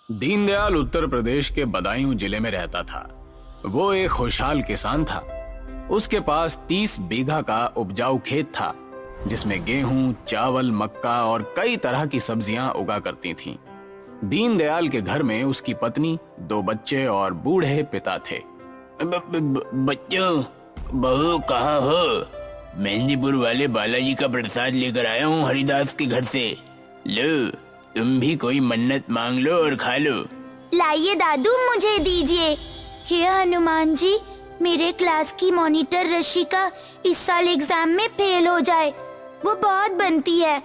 दीनदयाल उत्तर प्रदेश के बदायूं जिले में रहता था। वो एक खुशहाल किसान था। उसके पास 30 बीघा का उपजाऊ खेत था, जिसमें गेहूं, चावल, मक्का और कई तरह की सब्जियां उगा करती थीं। दीनदयाल के घर में उसकी पत्नी, 2 बच्चे और बूढ़े पिता थे। बच्चों, बहू कहाँ हो? मेहंदीपुर वाले बालाजी का प्रसाद लेकर आया हूँ हरिदास के घर से। लो, तुम भी कोई मन्नत मांग लो और खा लो। लाइए दादू, मुझे दीजिए। हे हनुमान जी, मेरे क्लास की मॉनिटर रशिका इस साल एग्जाम में फेल हो जाए। वो बहुत बनती है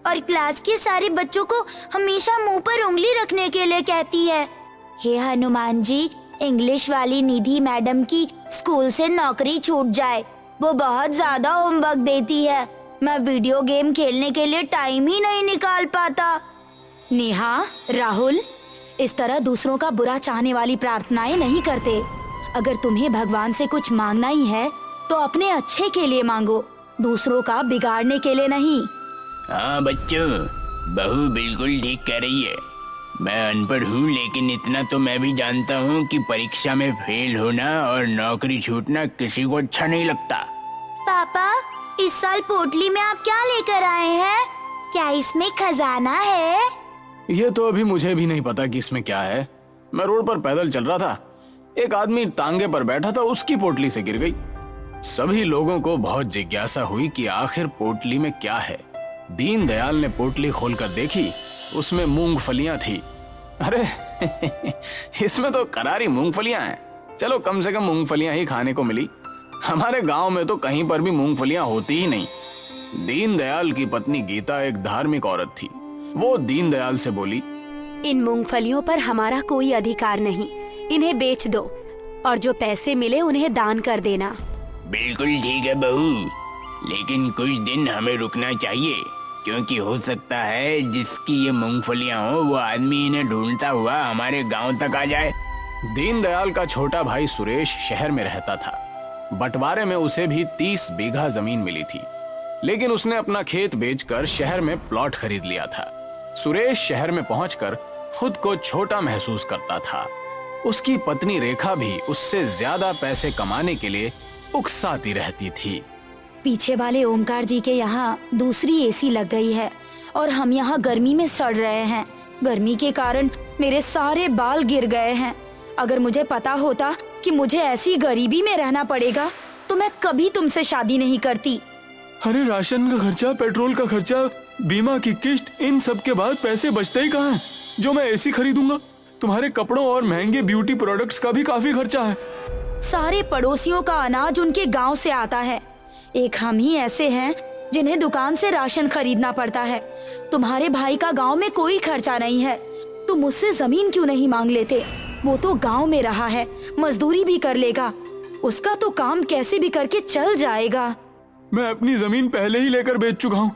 और क्लास के सारे बच्चों को हमेशा मुंह पर उंगली रखने के लिए कहती है। हे हनुमान जी, इंग्लिश वाली निधि मैडम की स्कूल से नौकरी छूट जाए। वो बहुत ज्यादा होमवर्क देती है। मैं वीडियो गेम खेलने के लिए टाइम ही नहीं निकाल पाता। नेहा, राहुल, इस तरह दूसरों का बुरा चाहने वाली प्रार्थनाएं नहीं करते। अगर तुम्हें भगवान से कुछ मांगना ही है तो अपने अच्छे के लिए मांगो, दूसरों का बिगाड़ने के लिए नहीं। हाँ बच्चों, बहू बिल्कुल ठीक कह रही है। मैं अनपढ़ हूँ, लेकिन इतना तो मैं भी जानता हूँ कि परीक्षा में फेल होना और नौकरी छूटना किसी को अच्छा नहीं लगता। पापा, इस साल पोटली में आप क्या लेकर आए हैं? क्या इसमें खजाना है? ये तो अभी मुझे भी नहीं पता कि इसमें क्या है। मैं रोड पर पैदल चल रहा था, एक आदमी टांगे पर बैठा था, उसकी पोटली से गिर गई। सभी लोगों को बहुत जिज्ञासा हुई कि आखिर पोटली में क्या है। दीनदयाल ने पोटली खोलकर देखी, उसमें मूंगफलियां थी। अरे इसमें तो करारी मूंगफलियां हैं। चलो, कम से कम मूंगफलियां ही खाने को मिली। हमारे गांव में तो कहीं पर भी मूंगफलियां होती ही नहीं। दीनदयाल की पत्नी गीता एक धार्मिक औरत थी। वो दीनदयाल से बोली, इन मूंगफलियों पर हमारा कोई अधिकार नहीं, इन्हें बेच दो और जो पैसे मिले उन्हें दान कर देना। बिल्कुल ठीक है बहू, लेकिन कुछ दिन हमें रुकना चाहिए, क्योंकि हो सकता है जिसकी ये मूंगफलियां हो वो आदमी इन्हें ढूंढता हुआ हमारे गांव तक आ जाए। दीनदयाल का छोटा भाई सुरेश शहर में रहता था। बंटवारे में उसे भी 30 बीघा जमीन मिली थी, लेकिन उसने अपना खेत बेचकर शहर में प्लॉट खरीद लिया था। सुरेश शहर में पहुंचकर खुद को छोटा महसूस करता था। उसकी पत्नी रेखा भी उससे ज्यादा पैसे कमाने के लिए उकसाती रहती थी। पीछे वाले ओमकार जी के यहाँ दूसरी एसी लग गई है और हम यहाँ गर्मी में सड़ रहे हैं। गर्मी के कारण मेरे सारे बाल गिर गए हैं। अगर मुझे पता होता कि मुझे ऐसी गरीबी में रहना पड़ेगा तो मैं कभी तुमसे शादी नहीं करती। अरे राशन का खर्चा, पेट्रोल का खर्चा, बीमा की किस्त, इन सब के बाद पैसे बचते ही कहाँ हैं जो मैं एसी खरीदूंगा। तुम्हारे कपड़ों और महंगे ब्यूटी प्रोडक्ट्स का भी काफी खर्चा है। सारे पड़ोसियों का अनाज उनके गांव से आता है। एक हम ही ऐसे हैं जिन्हें दुकान से राशन खरीदना पड़ता है। तुम्हारे भाई का गांव में कोई खर्चा नहीं है। तुम मुझसे जमीन क्यों नहीं मांग लेते? वो तो गांव में रहा है, मजदूरी भी कर लेगा। उसका तो काम कैसे भी करके चल जाएगा। मैं अपनी जमीन पहले ही लेकर बेच चुका हूँ,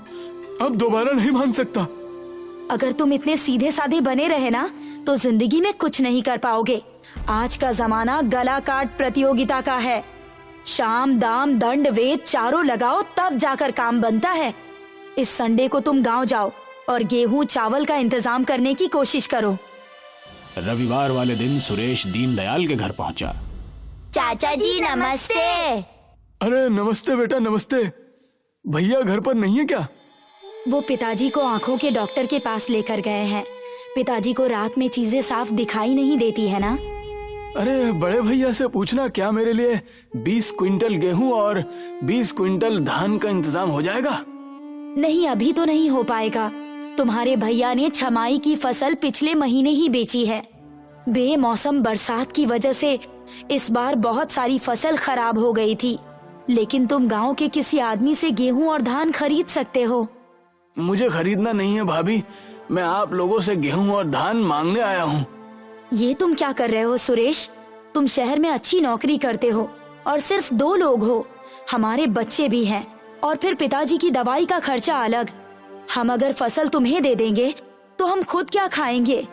अब दोबारा नहीं मांग सकता। अगर तुम इतने सीधे साधे बने रहे ना तो जिंदगी में कुछ नहीं कर पाओगे। आज का जमाना गला काट प्रतियोगिता का है। शाम दाम दंड वेद चारों लगाओ तब जाकर काम बनता है। इस संडे को तुम गांव जाओ और गेहूं चावल का इंतजाम करने की कोशिश करो। रविवार वाले दिन सुरेश दीनदयाल के घर पहुंचा। चाचा जी नमस्ते। अरे नमस्ते बेटा, नमस्ते। भैया घर पर नहीं है क्या? वो पिताजी को आंखों के डॉक्टर के पास लेकर गए हैं। पिताजी को रात में चीजें साफ दिखाई नहीं देती है ना। अरे बड़े भैया से पूछना क्या मेरे लिए 20 क्विंटल गेहूं और 20 क्विंटल धान का इंतजाम हो जाएगा? नहीं, अभी तो नहीं हो पाएगा। तुम्हारे भैया ने छमाई की फसल पिछले महीने ही बेची है। बेमौसम बरसात की वजह से इस बार बहुत सारी फसल खराब हो गई थी, लेकिन तुम गांव के किसी आदमी से गेहूं और धान खरीद सकते हो। मुझे खरीदना नहीं है भाभी, मैं आप लोगों से गेहूं और धान मांगने आया हूँ। ये तुम क्या कर रहे हो सुरेश? तुम शहर में अच्छी नौकरी करते हो और सिर्फ 2 लोग हो। हमारे बच्चे भी हैं और फिर पिताजी की दवाई का खर्चा अलग। हम अगर फसल तुम्हें दे देंगे तो हम खुद क्या खाएंगे?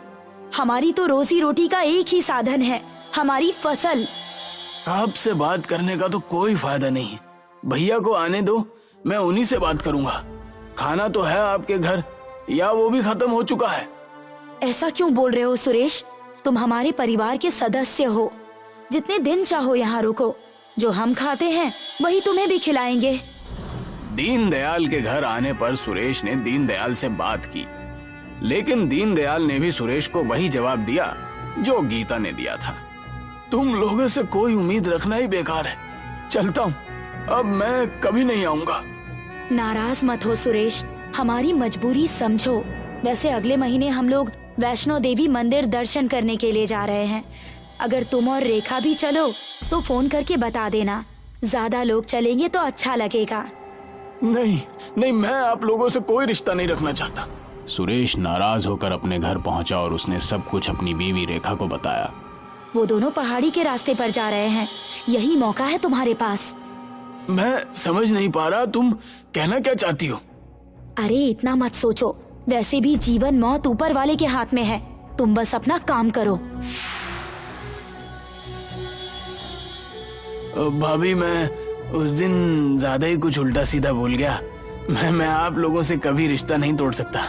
हमारी तो रोजी रोटी का एक ही साधन है, हमारी फसल। आपसे बात करने का तो कोई फायदा नहीं है। भैया को आने दो, मैं उन्हीं से बात करूंगा। खाना तो है आपके घर, या वो भी खत्म हो चुका है? ऐसा क्यों बोल रहे हो सुरेश? तुम हमारे परिवार के सदस्य हो। जितने दिन चाहो यहाँ रुको। जो हम खाते हैं वही तुम्हें भी खिलाएंगे। दीनदयाल के घर आने पर सुरेश ने दीनदयाल से बात की, लेकिन दीनदयाल ने भी सुरेश को वही जवाब दिया जो गीता ने दिया था। तुम लोगों से कोई उम्मीद रखना ही बेकार है। चलता हूँ, अब मैं कभी नहीं आऊंगा। नाराज मत हो सुरेश, हमारी मजबूरी समझो। वैसे अगले महीने हम लोग वैष्णो देवी मंदिर दर्शन करने के लिए जा रहे हैं। अगर तुम और रेखा भी चलो तो फोन करके बता देना। ज्यादा लोग चलेंगे तो अच्छा लगेगा। नहीं नहीं, मैं आप लोगों से कोई रिश्ता नहीं रखना चाहता। सुरेश नाराज होकर अपने घर पहुंचा और उसने सब कुछ अपनी बीवी रेखा को बताया। वो दोनों पहाड़ी के रास्ते पर जा रहे हैं। यही मौका है तुम्हारे पास। मैं समझ नहीं पा रहा, तुम कहना क्या चाहती हो? अरे इतना मत सोचो, वैसे भी जीवन मौत ऊपर वाले के हाथ में है। तुम बस अपना काम करो। भाभी, मैं उस दिन ज्यादा ही कुछ उल्टा सीधा बोल गया। मैं आप लोगों से कभी रिश्ता नहीं तोड़ सकता,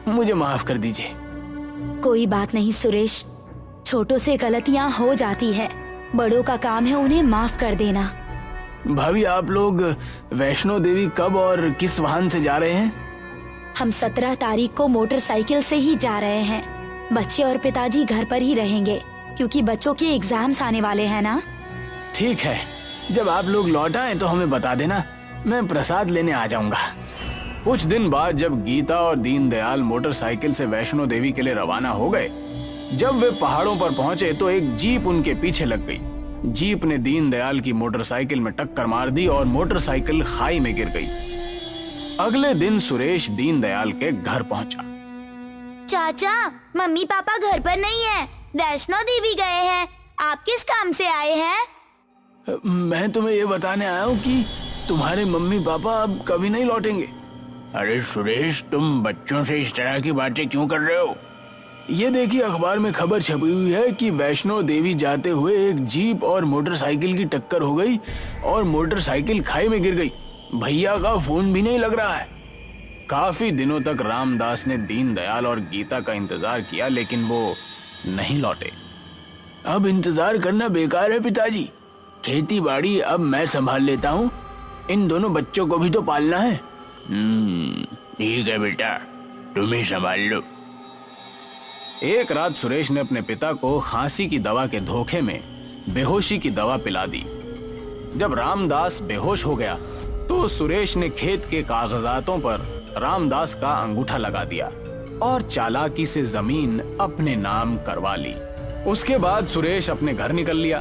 मुझे माफ कर दीजिए। कोई बात नहीं सुरेश, छोटों से गलतियां हो जाती है, बड़ों का काम है उन्हें माफ कर देना। भाभी, आप लोग वैष्णो देवी कब और किस वाहन से जा रहे हैं? हम 17 तारीख को मोटरसाइकिल से ही जा रहे हैं। बच्चे और पिताजी घर पर ही रहेंगे क्योंकि बच्चों के एग्जाम्स आने वाले हैं ना। ठीक है, जब आप लोग लौट आए तो हमें बता देना, मैं प्रसाद लेने आ जाऊंगा। कुछ दिन बाद जब गीता और दीनदयाल मोटरसाइकिल से वैष्णो देवी के लिए रवाना हो गए, जब वे पहाड़ों पर पहुंचे तो एक जीप उनके पीछे लग गई। जीप ने दीनदयाल की मोटरसाइकिल में टक्कर मार दी और मोटरसाइकिल खाई में गिर गई। अगले दिन सुरेश दीनदयाल के घर पहुंचा। चाचा, मम्मी पापा घर पर नहीं है, वैष्णो देवी गए हैं। आप किस काम से आए हैं? मैं तुम्हें ये बताने आया हूँ कि तुम्हारे मम्मी पापा अब कभी नहीं लौटेंगे। अरे सुरेश, तुम बच्चों से इस तरह की बातें क्यों कर रहे हो? ये देखिए, अखबार में खबर छपी हुई है कि वैष्णो देवी जाते हुए एक जीप और मोटरसाइकिल की टक्कर हो गई और मोटरसाइकिल खाई में गिर गई। भैया का फोन भी नहीं लग रहा है। काफी दिनों तक रामदास ने दीनदयाल और गीता का इंतजार किया, लेकिन वो नहीं लौटे। अब इंतजार करना बेकार है पिताजी, खेती बाड़ी अब मैं संभाल लेता हूँ। इन दोनों बच्चों को भी तो पालना है। ठीक है बेटा, तुम ही संभाल लो। एक रात सुरेश ने अपने पिता को खांसी की दवा के धोखे में बेहोशी की दवा पिला दी। जब रामदास बेहोश हो गया तो सुरेश ने खेत के कागजातों पर रामदास का अंगूठा लगा दिया और चालाकी से जमीन अपने नाम करवा ली। उसके बाद सुरेश अपने घर निकल लिया।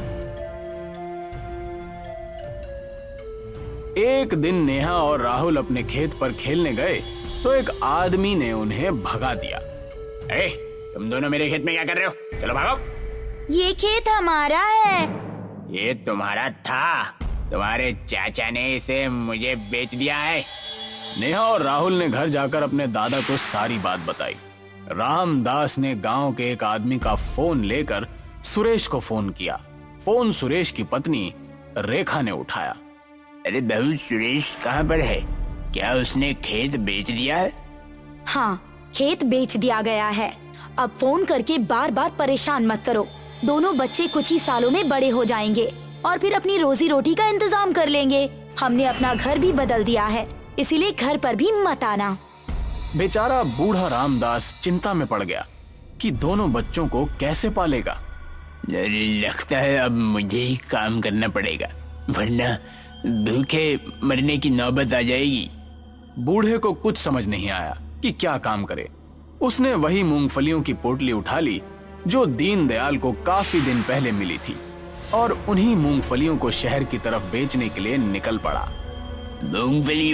एक दिन नेहा और राहुल अपने खेत पर खेलने गए तो एक आदमी ने उन्हें भगा दिया। ए, तुम दोनों मेरे खेत में क्या कर रहे हो? चलो भागो। ये खेत हमारा है। ये तुम्हारा था, तुम्हारे चाचा ने इसे मुझे बेच दिया है। नेहा और राहुल ने घर जाकर अपने दादा को सारी बात बताई। रामदास ने गांव के एक आदमी का फोन लेकर सुरेश को फोन किया। फोन सुरेश की पत्नी रेखा ने उठाया। अरे बहू, सुरेश कहाँ पर है? क्या उसने खेत बेच दिया है? हाँ, खेत बेच दिया गया है। अब फोन करके बार बार परेशान मत करो। दोनों बच्चे कुछ ही सालों में बड़े हो जाएंगे और फिर अपनी रोजी रोटी का इंतजाम कर लेंगे। हमने अपना घर भी बदल दिया है, इसीलिए घर पर भी मत आना। बेचारा बूढ़ा रामदास चिंता में पड़ गया कि दोनों बच्चों को कैसे पालेगा। अरे लगता है अब मुझे ही काम करना पड़ेगा, वरना भूखे मरने की नौबत आ जाएगी। बूढ़े को कुछ समझ नहीं आया कि क्या काम करे। उसने वही मूंगफलियों की पोटली उठा ली जो दीनदयाल को काफी दिन पहले मिली थी और उन्हीं मूंगफलियों को शहर की तरफ बेचने के लिए निकल पड़ा। मूंगफली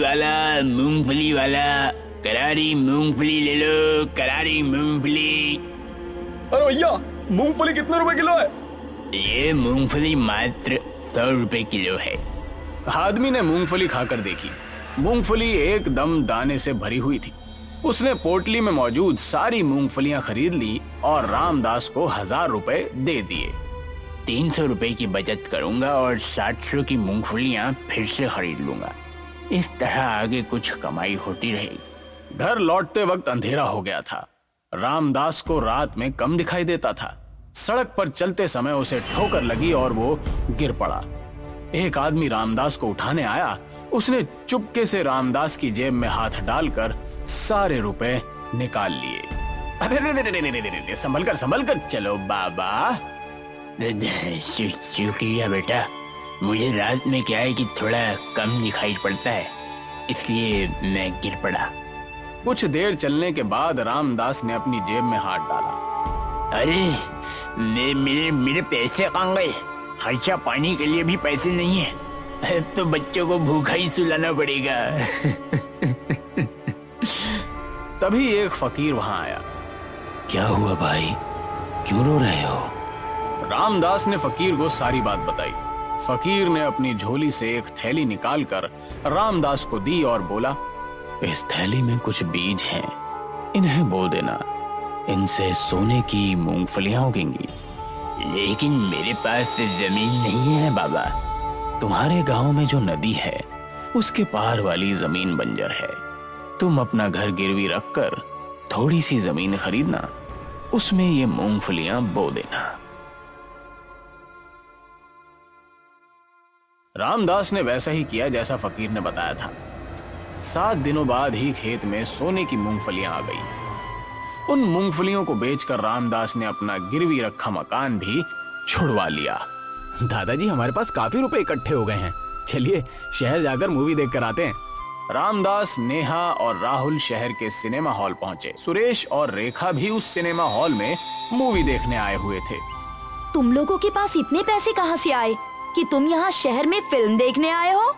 वाला, करारी मूंगफली ले लो, करारी मूंगफली। अरे भैया, मूंगफली कितने रुपए किलो है? ये मूंगफली मात्र 100 रुपए किलो है। आदमी ने मूंगफली खाकर देखी। मूंगफली एकदम दाने से भरी हुई थी। उसने पोटली में मौजूद सारी मूंगफलियां खरीद ली और रामदास को 1000 रुपए दे दिए। 300 रुपए की बचत करूंगा और 700 की मूंगफलियां फिर से खरीद लूंगा। इस तरह आगे कुछ कमाई होती रहेगी। घर लौटते वक्त अंधेरा हो गया था। रामदास को रात में कम दिखाई देता था। सड़क पर चलते समय उसे ठोकर लगी और वो गिर पड़ा। एक आदमी रामदास को उठाने आया। उसने चुपके से रामदास की जेब में हाथ डालकर सारे रुपए निकाल लिए। अरे संभल कर चलो बाबा। शुक्रिया बेटा, मुझे रात में क्या है कि थोड़ा कम दिखाई पड़ता है, इसलिए मैं गिर पड़ा। कुछ देर चलने के बाद रामदास ने अपनी जेब में हाथ डाला। अरे मेरे पैसे कहाँ गए? खर्चा पानी के लिए भी पैसे नहीं है, अब तो बच्चों को भूखा ही सुलाना पड़ेगा। तभी एक फकीर वहां आया। क्या हुआ भाई, क्यों रो रहे हो? रामदास ने फकीर को सारी बात बताई। फकीर ने अपनी झोली से एक थैली निकालकर रामदास को दी और बोला, इस थैली में कुछ बीज हैं, इन्हें बो देना, इनसे सोने की मूंगफलियां उगेंगी। लेकिन मेरे पास जमीन नहीं है बाबा। तुम्हारे गांव में जो नदी है उसके पार वाली जमीन बंजर है। तुम अपना घर गिरवी रखकर थोड़ी सी जमीन खरीदना, उसमें ये मूंगफलियां बो देना। रामदास ने वैसा ही किया जैसा फकीर ने बताया था। 7 दिनों बाद ही खेत में सोने की मूंगफलियां आ गई। उन मूंगफलियों को बेचकर रामदास ने अपना गिरवी रखा मकान भी छुड़वा लिया। दादाजी, हमारे पास काफी रुपए इकट्ठे हो गए हैं, चलिए शहर जाकर मूवी देखकर आते हैं। रामदास, नेहा और राहुल शहर के सिनेमा हॉल पहुंचे। सुरेश और रेखा भी उस सिनेमा हॉल में मूवी देखने आए हुए थे। तुम लोगों के पास इतने पैसे कहाँ से आए कि तुम यहाँ शहर में फिल्म देखने आए हो?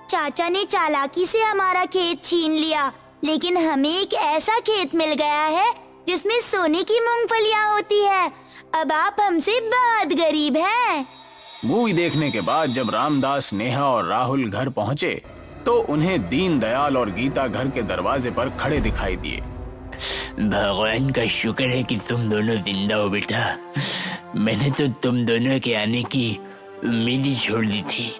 चाचा ने चालाकी से हमारा खेत छीन लिया, लेकिन हमें एक ऐसा खेत मिल गया है जिसमें सोने की मूंगफलियां होती है। अब आप हमसे बहुत गरीब हैं। मूवी देखने के बाद जब रामदास, नेहा और राहुल घर पहुंचे तो उन्हें दीन दयाल और गीता घर के दरवाजे पर खड़े दिखाई दिए। भगवान का शुक्र है कि तुम दोनों जिंदा हो बेटा। मैंने तो तुम दोनों के आने की उम्मीद ही छोड़ दी थी।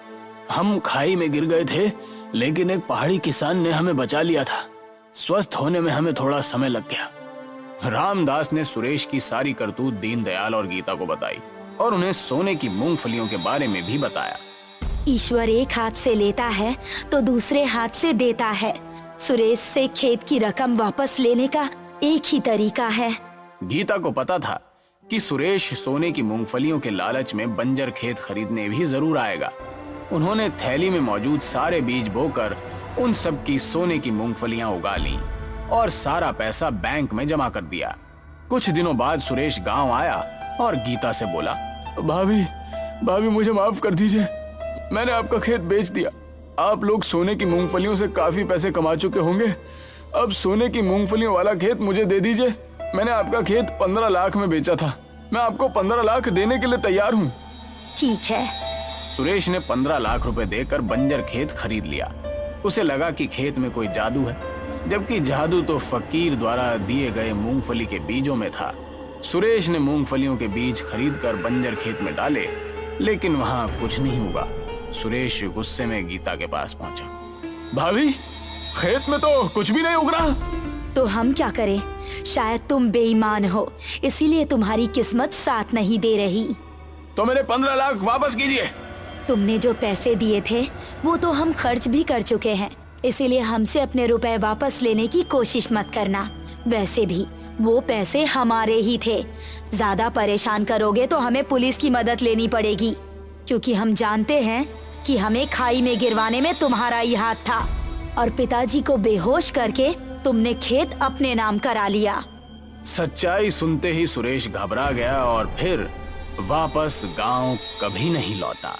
हम खाई में गिर गए थे, लेकिन एक पहाड़ी किसान ने हमें बचा लिया था। स्वस्थ होने में हमें थोड़ा समय लग गया। रामदास ने सुरेश की सारी करतूत दीन दयाल और गीता को बताई और उन्हें सोने की मूंगफलियों के बारे में भी बताया। ईश्वर एक हाथ से लेता है तो दूसरे हाथ से देता है। सुरेश से खेत की रकम वापस लेने का एक ही तरीका है। गीता को पता था कि सुरेश सोने की मूंगफलियों के लालच में बंजर खेत खरीदने भी जरूर आएगा। उन्होंने थैली में मौजूद सारे बीज बोकर उन सब की सोने की मूंगफलियां उगा लीं और सारा पैसा बैंक में जमा कर दिया। कुछ दिनों बाद सुरेश गांव आया और गीता से बोला, भाभी मुझे माफ कर दीजिए, मैंने आपका खेत बेच दिया। आप लोग सोने की मूंगफलियों से काफी पैसे कमा चुके होंगे, अब सोने की मूंगफलियों वाला खेत मुझे दे दीजिए। मैंने आपका खेत 15 लाख में बेचा था, मैं आपको 15 लाख देने के लिए तैयार हूँ। ठीक है। सुरेश ने 15 लाख रुपए देकर बंजर खेत खरीद लिया। उसे लगा कि खेत में कोई जादू है, जबकि जादू तो फकीर द्वारा दिए गए मूंगफली के बीजों में था। सुरेश ने मूंगफलियों के बीज खरीदकर बंजर खेत में डाले, लेकिन वहां कुछ नहीं हुआ। सुरेश गुस्से में गीता के पास पहुंचा। भाभी, खेत में तो कुछ भी नहीं उग रहा। तो हम क्या करें? शायद तुम बेईमान हो, इसीलिए तुम्हारी किस्मत साथ नहीं दे रही। तो मेरे 15 लाख वापस कीजिए। तुमने जो पैसे दिए थे वो तो हम खर्च भी कर चुके हैं, इसीलिए हमसे अपने रुपए वापस लेने की कोशिश मत करना। वैसे भी वो पैसे हमारे ही थे। ज्यादा परेशान करोगे तो हमें पुलिस की मदद लेनी पड़ेगी, क्योंकि हम जानते हैं कि हमें खाई में गिरवाने में तुम्हारा ही हाथ था और पिताजी को बेहोश करके तुमने खेत अपने नाम करा लिया। सच्चाई सुनते ही सुरेश घबरा गया और फिर वापस गांव कभी नहीं लौटा।